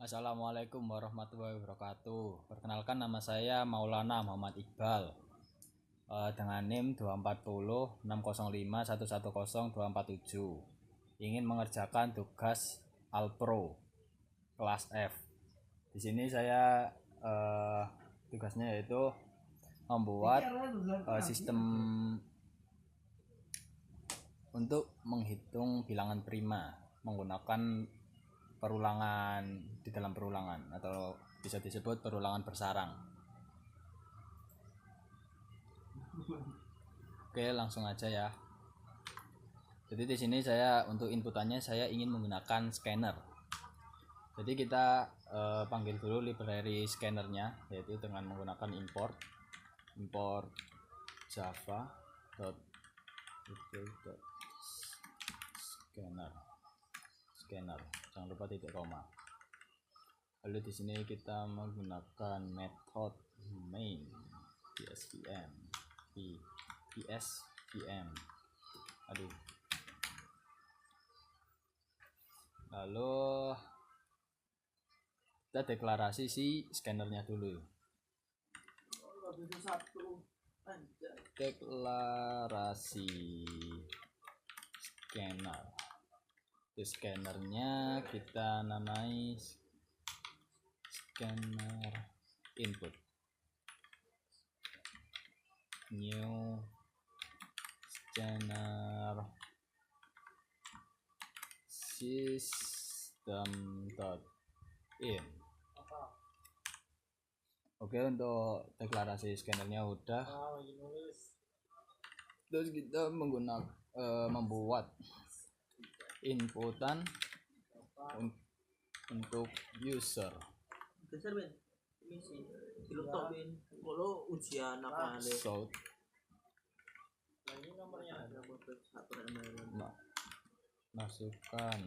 Assalamualaikum warahmatullahi wabarakatuh. Perkenalkan, nama saya Maulana Muhammad Iqbal, dengan NIM 24060511024 ingin mengerjakan tugas Alpro kelas F. Di sini saya tugasnya yaitu membuat sistem untuk menghitung bilangan prima menggunakan perulangan di dalam perulangan, atau bisa disebut perulangan bersarang. Oke, langsung aja ya. Jadi di sini saya untuk inputannya saya ingin menggunakan scanner. Jadi kita panggil dulu library scannernya, yaitu dengan menggunakan import java.scanner, jangan lupa titik koma. Lalu di sini kita menggunakan method main psvm. Lalu kita deklarasi si scannernya dulu. Deklarasi scanner. Di scannernya kita namai scanner input, new scanner system.in. Oke, untuk deklarasi scannernya udah. Terus kita membuat inputan untuk user. Shout. Masukkan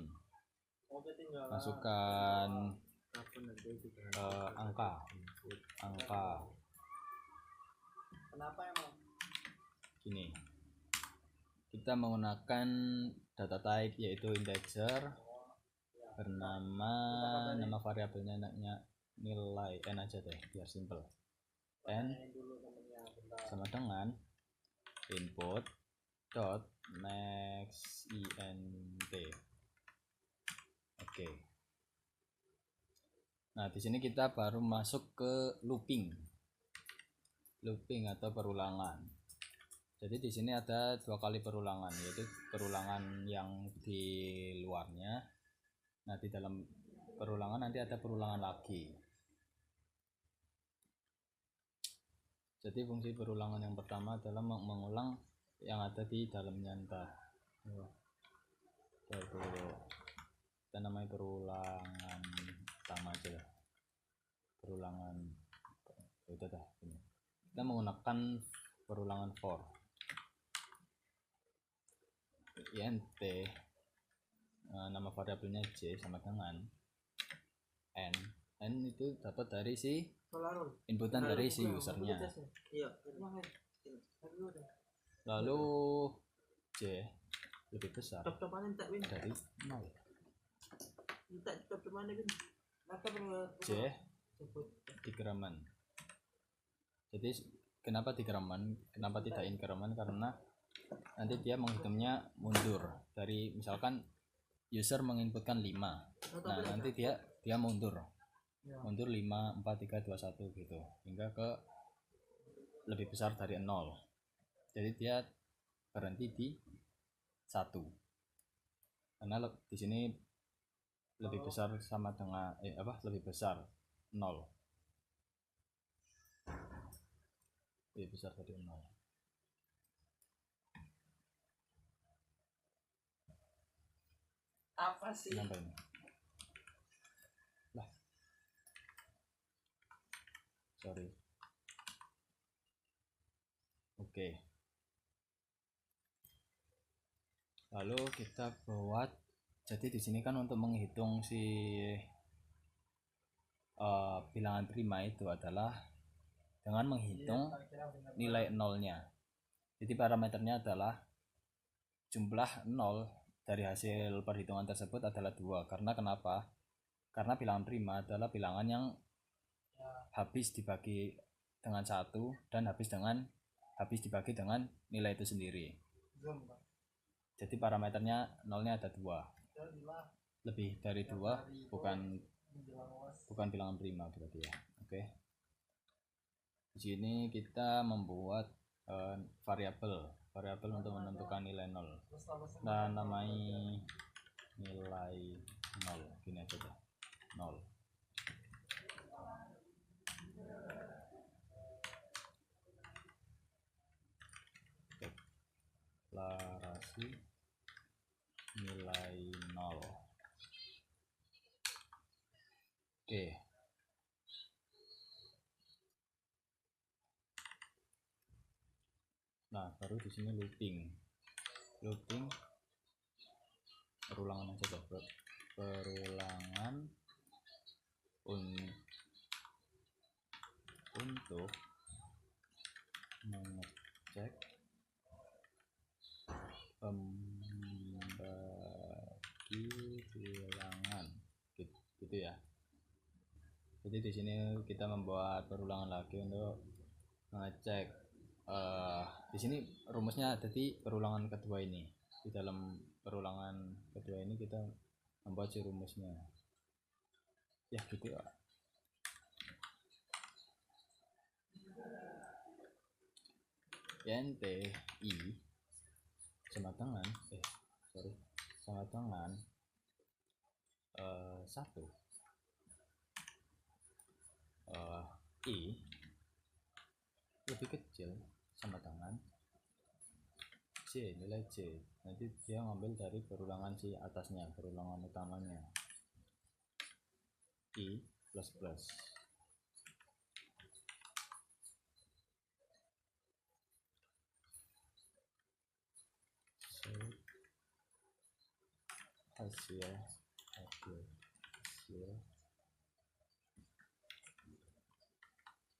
angka. Kenapa emang? Gini, kita menggunakan data type yaitu integer, bernama nama variabelnya nilai n aja deh biar simple. N sama dengan input dot next int. Oke. Nah, di sini kita baru masuk ke looping atau perulangan. Jadi di sini ada 2 kali perulangan, yaitu perulangan yang di luarnya. Nah, di dalam perulangan nanti ada perulangan lagi. Jadi fungsi perulangan yang pertama adalah mengulang yang ada di dalamnya. Kita namanya perulangan pertama aja. Perulangan itu dah. Kita menggunakan perulangan for int, nama variabelnya j sama dengan n itu dapat dari si inputan dari si usernya. Lalu j lebih besar dari 0. J dikremen. Jadi kenapa dikremen, kenapa tidak increment? Karena nanti dia menghitungnya mundur dari, misalkan user menginputkan 5. Nah, nanti dia mundur 5, 4, 3, 2, 1 gitu hingga ke lebih besar dari 0. Jadi dia berhenti di 1. Karena di sini lebih besar sama dengan lebih besar 0. Lebih besar dari 0. Apa sih? Kenapa ini? Lah. Sorry. Oke. Lalu kita buat, jadi di sini kan untuk menghitung si bilangan prima itu adalah dengan menghitung nilai nolnya. Jadi parameternya adalah jumlah 0 dari hasil perhitungan tersebut adalah 2. Karena kenapa? Karena bilangan prima adalah bilangan yang habis dibagi dengan 1 dan habis dibagi dengan nilai itu sendiri. Jadi parameternya nolnya ada 2. Lebih dari 2 bukan bilangan prima berarti ya. Oke. Di sini kita membuat variabel untuk menentukan nilai 0. Nah, namai nilai 0 gini aja deh. 0. Deklarasi nilai 0. Oke. Nah, baru di sini looping perulangan aja deh, perulangan untuk mengecek pembagi bilangan gitu ya. Jadi di sini kita membuat perulangan lagi untuk mengecek. Di sini rumusnya ada di perulangan kedua ini. Di dalam perulangan kedua ini kita membuat si rumusnya. Ya gitu ya. NTI sama tangan 1 I lebih kecil sama tangan C, nilai C. Nanti dia ngambil dari perulangan si atasnya, perulangan utamanya I plus plus. Hasil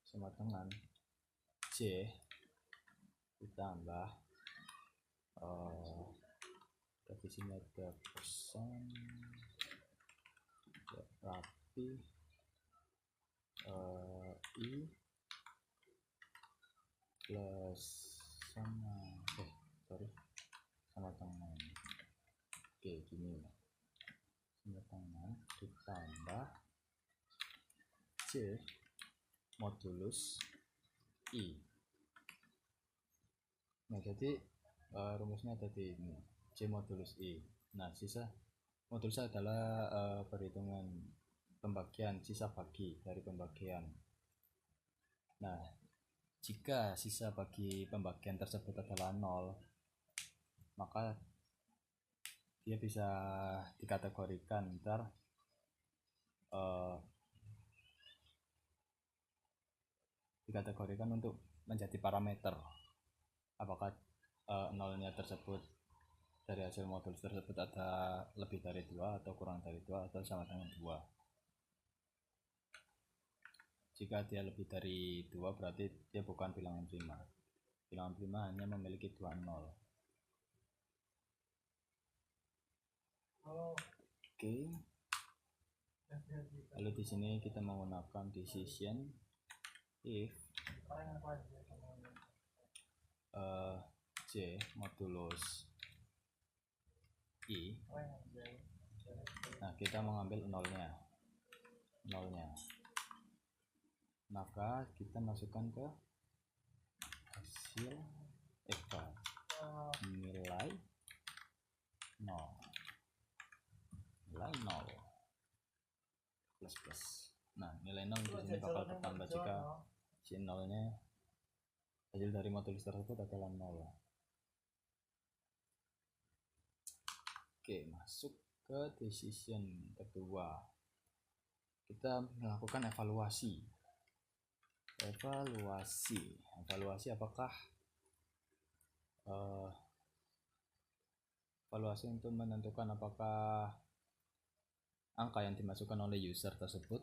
sama dengan C ditambah di sini ada persen rapi I plus sama tangan. Oke, gini sama tangan ditambah C modulus I. Nah, jadi rumusnya ada di ini, C modulus I. Nah, sisa modulus adalah perhitungan pembagian, sisa bagi dari pembagian. Nah, jika sisa bagi pembagian tersebut adalah 0, maka dia bisa dikategorikan untuk menjadi parameter apakah nolnya tersebut dari hasil modulus tersebut ada lebih dari 2 atau kurang dari 2 atau sama dengan 2. Jika dia lebih dari 2 berarti dia bukan bilangan prima. Bilangan prima hanya memiliki 2 nol. Oke. Lalu di sini kita menggunakan decision if C modulus I. Nah, kita mengambil nolnya, maka kita masukkan ke hasil nilai 0 plus plus. Nah, nilai 0 di sini bakal bertambah jika si nolnya hasil dari modulus tersebut adalah 0. Oke, masuk ke decision kedua. Kita melakukan evaluasi apakah evaluasi untuk menentukan apakah angka yang dimasukkan oleh user tersebut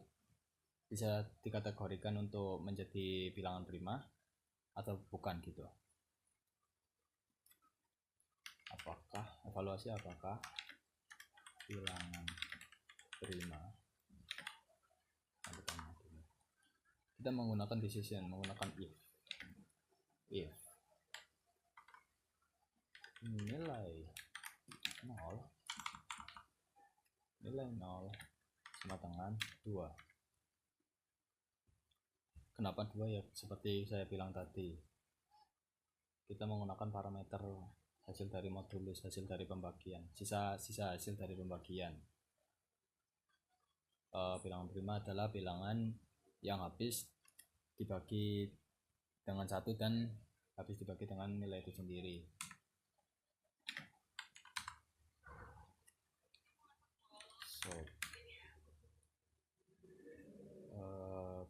bisa dikategorikan untuk menjadi bilangan prima atau bukan gitu. Apakah bilangan prima kita menggunakan decision, menggunakan if nilai 0 sama dengan 2. Kenapa 2 ya? Seperti saya bilang tadi, kita menggunakan parameter hasil dari modulus, hasil dari pembagian, sisa hasil dari pembagian. Bilangan prima adalah bilangan yang habis dibagi dengan 1 dan habis dibagi dengan nilai itu sendiri.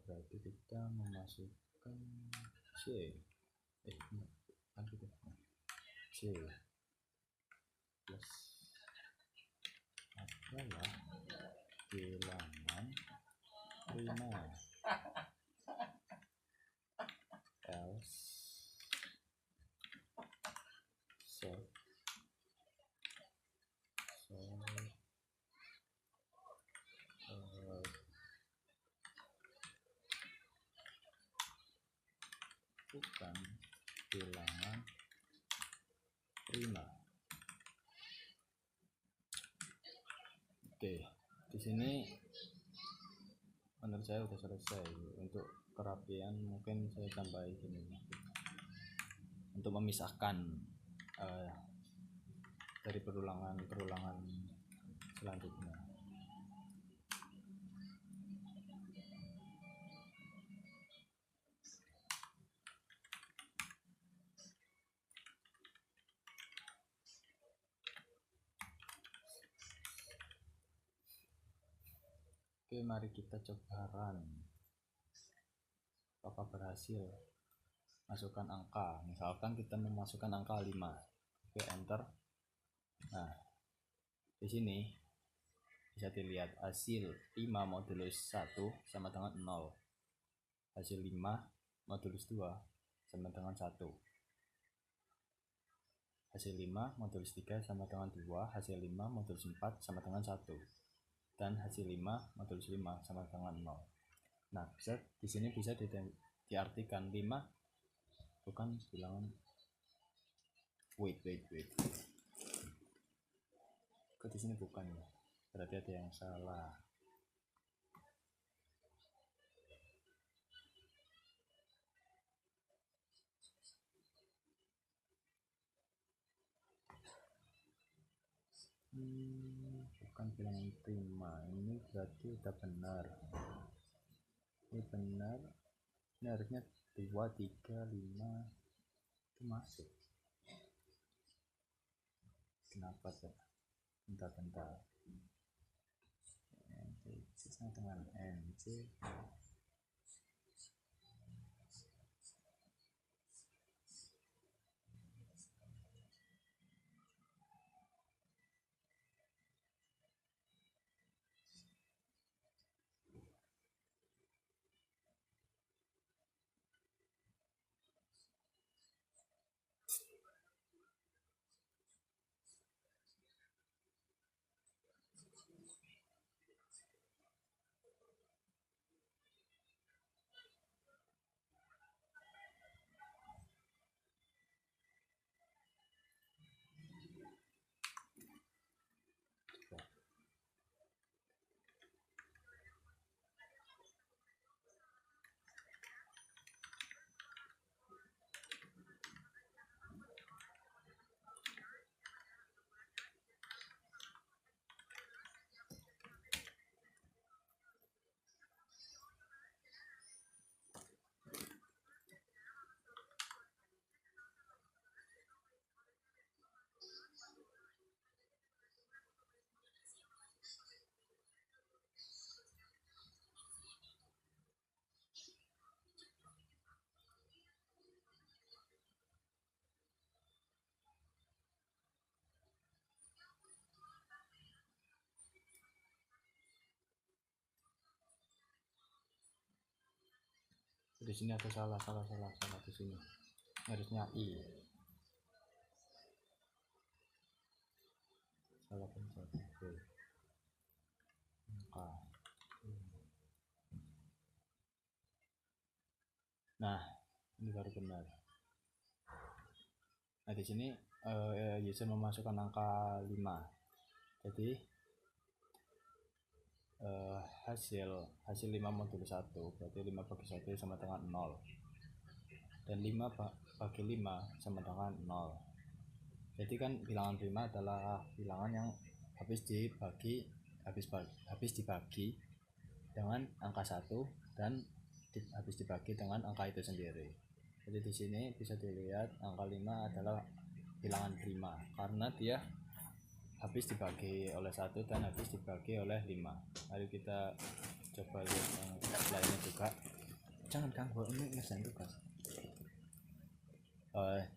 Berarti kita memasukkan C plus adalah bilangan prima else bukan bilangan prima. Oke, di sini menurut saya udah selesai. Untuk kerapian mungkin saya tambahin ini untuk memisahkan dari perulangan selanjutnya. Oke, mari kita coba run. Apakah berhasil? Masukkan angka. Misalkan kita memasukkan angka 5. Oke, enter. Nah, di sini bisa dilihat hasil 5 modulus 1 sama dengan 0. Hasil 5 modulus 2 sama dengan 1. Hasil 5 modulus 3 sama dengan 2. Hasil 5 modulus 4 sama dengan 1. Dan hasil 5 modulus 5 sama dengan 0. Nah, di sini bisa diartikan 5 bukan bilangan wait. Kok di sini bukan ya? Berarti ada yang salah. Bukan bilangan prima. Ini berarti udah benar. Ini benar. Ini harusnya 2, 3, 5 itu masuk. Kenapa tuh? Bentar. NC sama dengan NC. Di sini ada salah di sini. Harusnya I. Salah pencet. Oke. Angka. Nah, ini baru benar. Nah, di sini user memasukkan angka 5. Jadi hasil 5 modul 1 berarti 5 bagi 1 sama dengan 0, dan 5 bagi 5 sama dengan 0. Jadi kan bilangan prima adalah bilangan yang habis dibagi dengan angka 1 dan habis dibagi dengan angka itu sendiri. Jadi di sini bisa dilihat angka 5 adalah bilangan prima karena dia habis dibagi oleh 1 dan habis dibagi oleh 5. Mari kita coba lihat yang lainnya juga. Jangan ganggu, ini ngerjain tugas.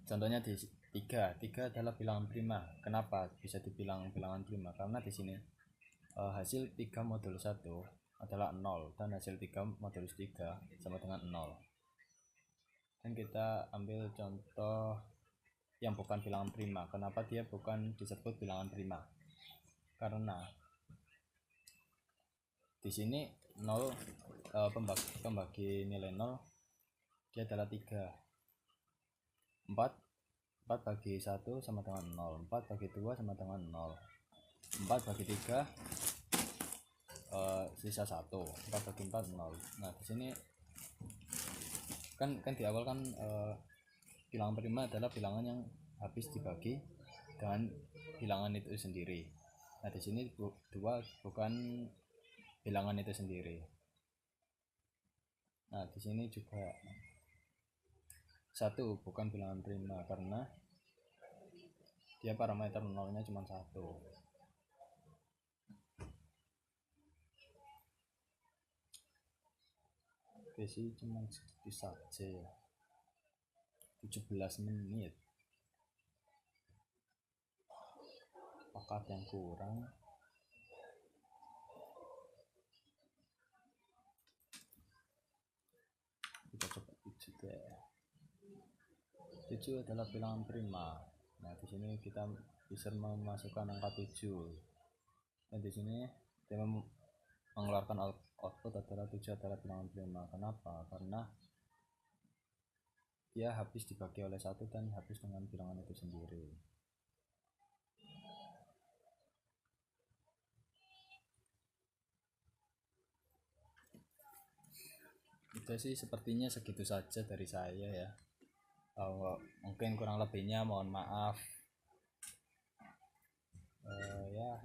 Contohnya di 3 adalah bilangan prima. Kenapa bisa dibilang bilangan prima? Karena di sini hasil 3 modulus 1 adalah 0 dan hasil 3 modulus 3 sama dengan 0. Dan kita ambil contoh yang bukan bilangan prima. Kenapa dia bukan disebut bilangan prima? Karena di sini 0 pembagi nilai 0 dia adalah 3. 4 bagi 1 sama dengan 0, 4 bagi 2 sama dengan 0, 4 bagi 3 sisa 1, 4 bagi 4 0. Nah di sini kan di awal kan bilangan prima adalah bilangan yang habis dibagi dengan bilangan itu sendiri. Nah di sini 2 bukan bilangan itu sendiri. Nah di sini juga 1 bukan bilangan prima karena dia parameter 0-nya cuma 1. Oke sih, cuma segitu saja ya. 17 menit. Apakah ada yang kurang? Kita coba 7 deh. 7 adalah bilangan prima. Nah, di sini kita bisa memasukkan angka 7. Dan di sini kita mengeluarkan output adalah 7 adalah bilangan prima. Kenapa? Karena dia habis dibagi oleh 1 dan habis dengan bilangan itu sendiri. Itu sih sepertinya segitu saja dari saya ya. Mungkin kurang lebihnya mohon maaf. Ya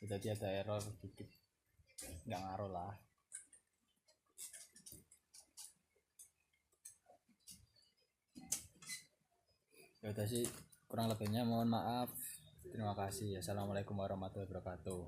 jadi ada error dikit, nggak ngaruh lah. Ya udah sih, kurang lebihnya mohon maaf. Terima kasih. Assalamualaikum warahmatullahi wabarakatuh.